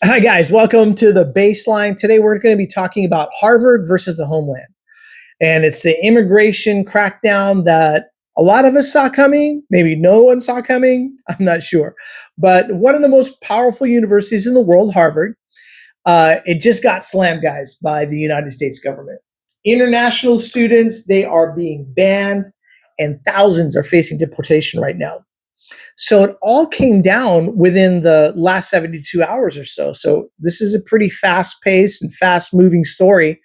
Hi, guys. Welcome to the baseline. Today, we're going to be talking about Harvard versus the homeland. And it's the immigration crackdown that a lot of us saw coming. Maybe no one saw coming. I'm not sure. But one of the most powerful universities in the world, Harvard, it just got slammed, guys, by the United States government. International students, they are being banned, and thousands are facing deportation right now. So it all came down within the last 72 hours or so. So this is a pretty fast paced and fast moving story.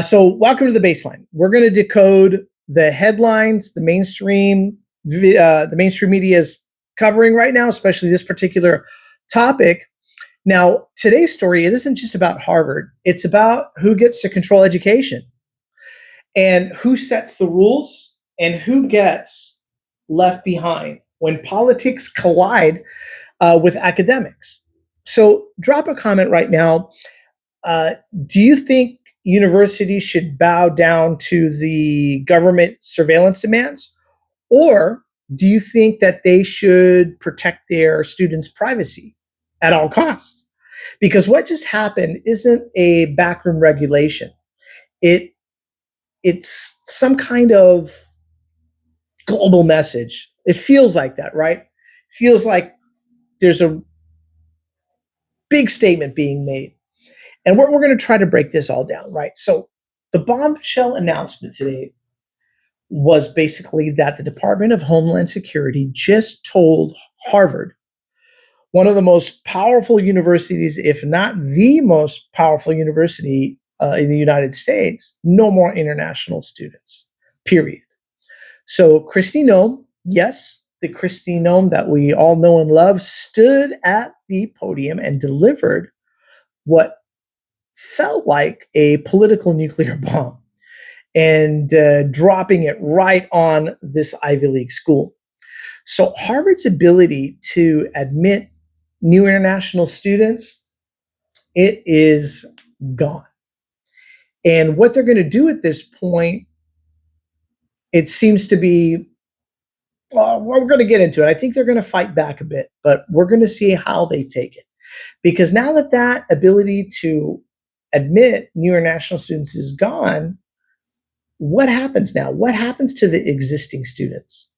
So welcome to the baseline. We're going to decode the headlines, the mainstream media is covering right now, especially this particular topic. Now, today's story, it isn't just about Harvard. It's about who gets to control education and who sets the rules and who gets left behind when politics collide with academics. So drop a comment right now. Do you think universities should bow down to the government surveillance demands? Or do you think that they should protect their students' privacy at all costs? Because what just happened isn't a backroom regulation. It's some kind of global message. It feels like that, right? It feels like there's a big statement being made. And we're going to try to break this all down, right? So the bombshell announcement today was basically that the Department of Homeland Security just told Harvard, one of the most powerful universities, if not the most powerful university in the United States, no more international students, period. So Kristi Noem, yes, the Kristi Noem that we all know and love, stood at the podium and delivered what felt like a political nuclear bomb and dropping it right on this Ivy League school. So Harvard's ability to admit new international students, it is gone. And what they're going to do at this point, it seems to be, well, we're going to get into it. I think they're going to fight back a bit, but we're going to see how they take it. Because now that that ability to admit new international students is gone, what happens now? What happens to the existing students?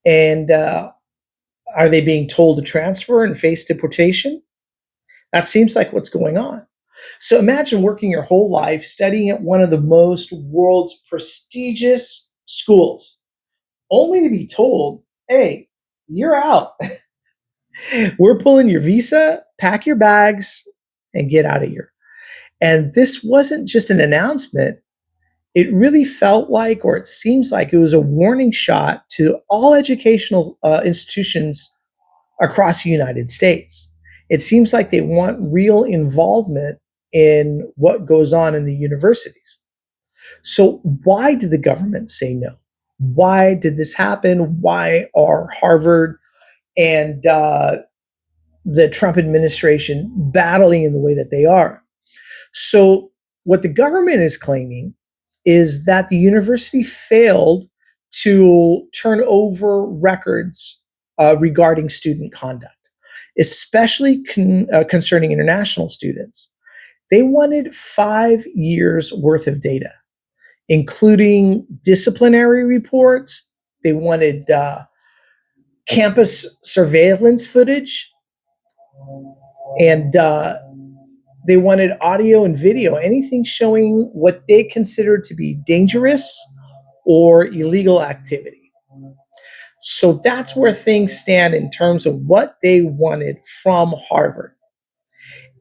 And are they being told to transfer and face deportation? That seems like what's going on. So imagine working your whole life studying at one of the most world's prestigious schools, only to be told, hey, you're out. We're pulling your visa, pack your bags, and get out of here. And this wasn't just an announcement. It really felt like, or it seems like, it was a warning shot to all educational institutions across the United States. It seems like they want real involvement in what goes on in the universities. So why did the government say no? Why did this happen? Why are Harvard and the Trump administration battling in the way that they are? So what the government is claiming is that the university failed to turn over records regarding student conduct, especially concerning international students. They wanted 5 years worth of data, including disciplinary reports. They wanted campus surveillance footage, and they wanted audio and video, anything showing what they considered to be dangerous or illegal activity. So that's where things stand in terms of what they wanted from Harvard.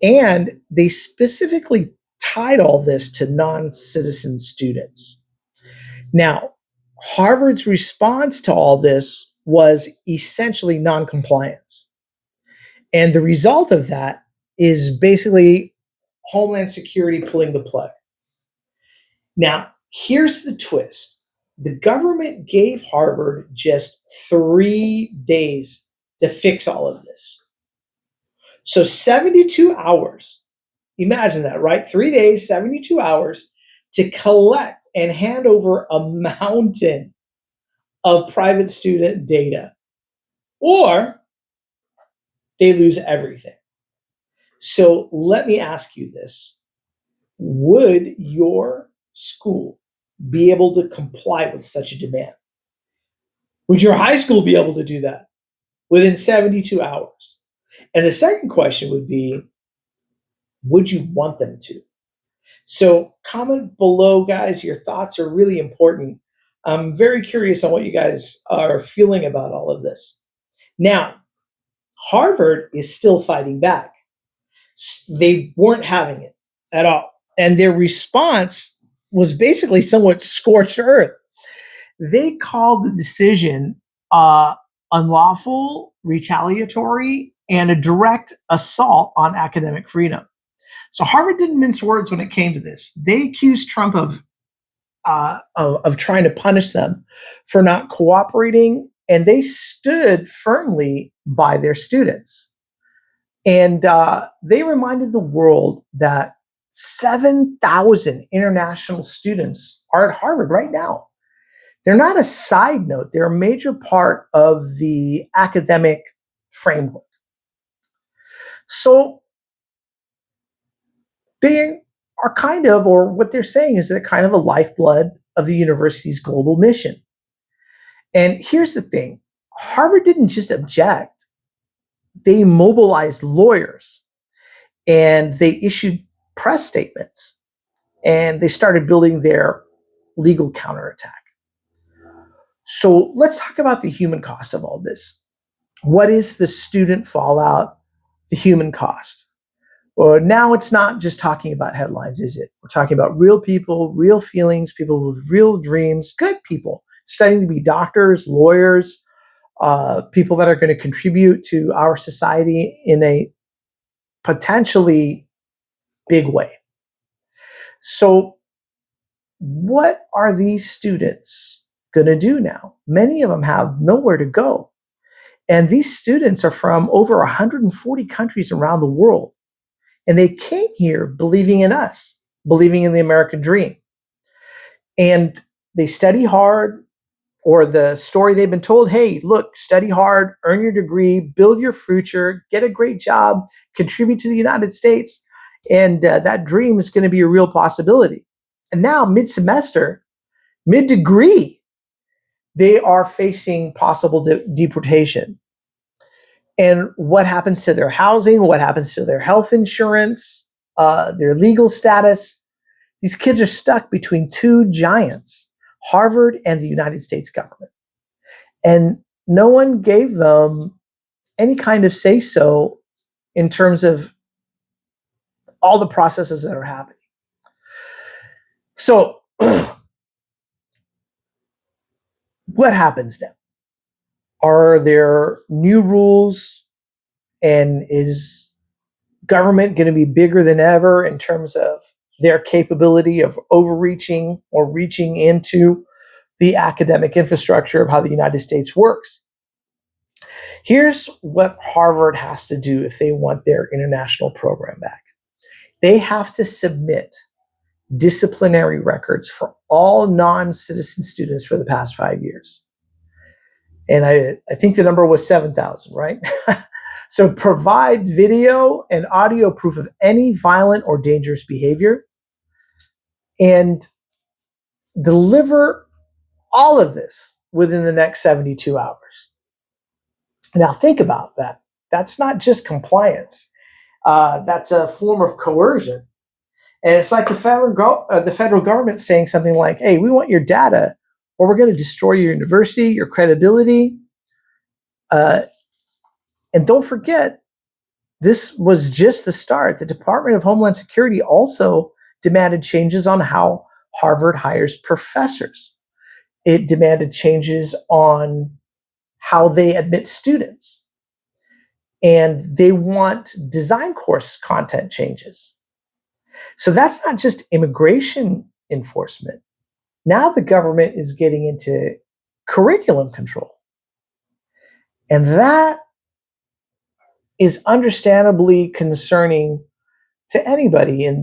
And they specifically tied all this to non-citizen students. Now, Harvard's response to all this was essentially noncompliance. And the result of that is basically Homeland Security pulling the plug. Now, here's the twist. The government gave Harvard just 3 days to fix all of this. So 72 hours, imagine that, right? 3 days, 72 hours to collect and hand over a mountain of private student data, or they lose everything. So let me ask you this. Would your school be able to comply with such a demand? Would your high school be able to do that within 72 hours? And the second question would be, would you want them to? So comment below, guys. Your thoughts are really important. I'm very curious on what you guys are feeling about all of this. Now, Harvard is still fighting back. They weren't having it at all. And their response was basically somewhat scorched earth. They called the decision unlawful, retaliatory, and a direct assault on academic freedom. So Harvard didn't mince words when it came to this. They accused Trump of trying to punish them for not cooperating, and they stood firmly by their students. And they reminded the world that 7,000 international students are at Harvard right now. They're not a side note. They're a major part of the academic framework. So they are kind of, or what they're saying is they're kind of a lifeblood of the university's global mission. And here's the thing. Harvard didn't just object. They mobilized lawyers and they issued press statements and they started building their legal counterattack. So let's talk about the human cost of all this. What is the student fallout, the human cost? Well, now it's not just talking about headlines, is it? We're talking about real people, real feelings, people with real dreams, good people studying to be doctors, lawyers, people that are going to contribute to our society in a potentially big way. So what are these students going to do now? Many of them have nowhere to go. And these students are from over 140 countries around the world. And they came here believing in us, believing in the American dream. And they study hard, or the story they've been told, hey, look, study hard, earn your degree, build your future, get a great job, contribute to the United States. And that dream is going to be a real possibility. And now mid-semester, mid-degree, they are facing possible deportation. And what happens to their housing? What happens to their health insurance, their legal status? These kids are stuck between two giants, Harvard and the United States government. And no one gave them any kind of say-so in terms of all the processes that are happening. So what happens now? Are there new rules, and is government going to be bigger than ever in terms of their capability of overreaching or reaching into the academic infrastructure of how the United States works? Here's what Harvard has to do if they want their international program back. They have to submit disciplinary records for all non-citizen students for the past 5 years. And I think the number was 7,000, right? So provide video and audio proof of any violent or dangerous behavior and deliver all of this within the next 72 hours. Now think about that. That's not just compliance. That's a form of coercion. And it's like the federal government saying something like, hey, we want your data or we're going to destroy your university, your credibility. And don't forget, this was just the start. The Department of Homeland Security also demanded changes on how Harvard hires professors. It demanded changes on how they admit students. And they want design course content changes. So that's not just immigration enforcement. Now the government is getting into curriculum control. And that is understandably concerning to anybody in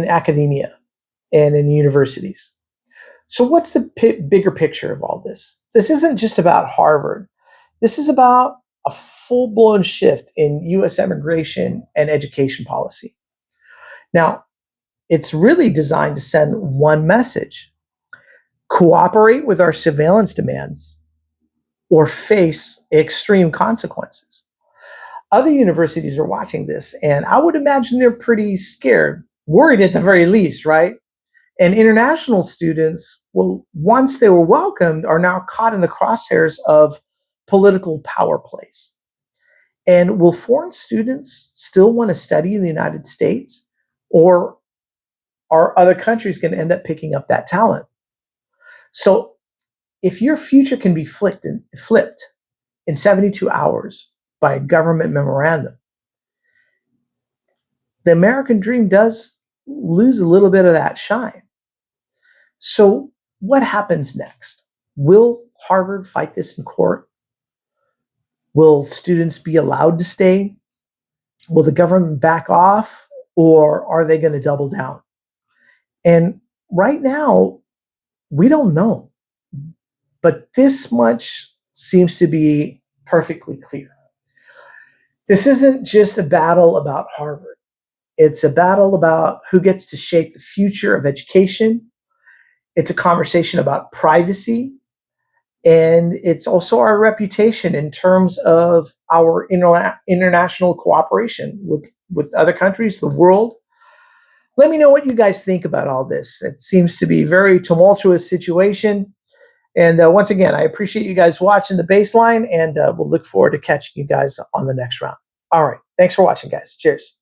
academia and in universities. So what's the bigger picture of all this? This isn't just about Harvard. This is about a full-blown shift in U.S. immigration and education policy. Now, it's really designed to send one message: cooperate with our surveillance demands or face extreme consequences. Other universities are watching this, and I would imagine they're pretty scared, worried at the very least, right? And international students, well, once they were welcomed, are now caught in the crosshairs of political power plays. And will foreign students still want to study in the United States? Or are other countries going to end up picking up that talent? So if your future can be flipped in 72 hours by a government memorandum, the American dream does lose a little bit of that shine. So what happens next? Will Harvard fight this in court? Will students be allowed to stay? Will the government back off, or are they going to double down? And right now, we don't know. But this much seems to be perfectly clear. This isn't just a battle about Harvard. It's a battle about who gets to shape the future of education. It's a conversation about privacy. And it's also our reputation in terms of our international cooperation with other countries, the world. Let me know what you guys think about all this. It seems to be a very tumultuous situation. And once again, I appreciate you guys watching the Baseline, and we'll look forward to catching you guys on the next round. All right. Thanks for watching, guys. Cheers.